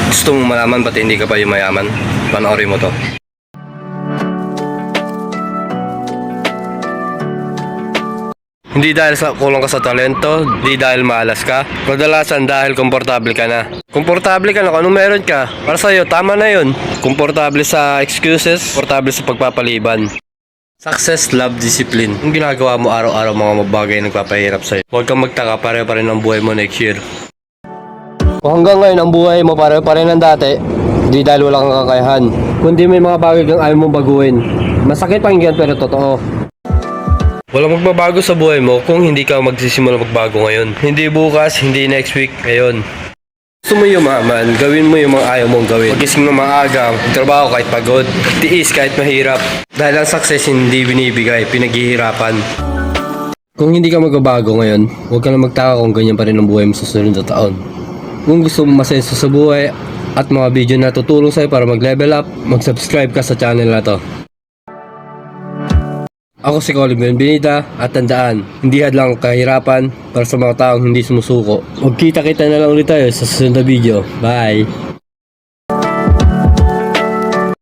Gusto mong malaman ba't hindi ka pa yumayaman? Panoorin mo to. Hindi dahil sa kulang ka sa talento, hindi dahil malas ka. Kadalasan dahil komportable ka na. Komportable ka na kung anong meron ka. Para sa'yo, tama na yun. Komportable sa excuses, komportable sa pagpapaliban. Success, love, discipline. Kung ginagawa mo araw-araw mga bagay na nagpapahirap sa'yo, huwag kang magtaka, pareho pa rin ang buhay mo next year. Kung hanggang ngayon ang buhay mo pareho pa rin ng dati, hindi dahil wala kang kakayahan, kundi may mga bagay kang ayaw mong baguhin. Masakit pakinggan pero totoo. Walang magbabago sa buhay mo kung hindi ka magsisimula magbago ngayon. Hindi bukas, hindi next week, ngayon. Gusto mo yumaman, gawin mo yung mga ayaw mong gawin. Magising ng maaga, trabaho kahit pagod, tiis kahit mahirap. Dahil ang success hindi binibigay, pinaghihirapan. Kung hindi ka magbabago ngayon, huwag ka na magtaka kung ganyan pa rin ang buhay mo sa susunod na taon. Kung gusto mo masenso sa buhay at mga video na tutulong sa'yo para mag-level up, mag-subscribe ka sa channel na to. Ako si Colin Benvenida at tandaan, hindi hadlang kahirapan para sa mga taong hindi sumusuko. Magkita-kita na lang ulit tayo sa susunod na video. Bye!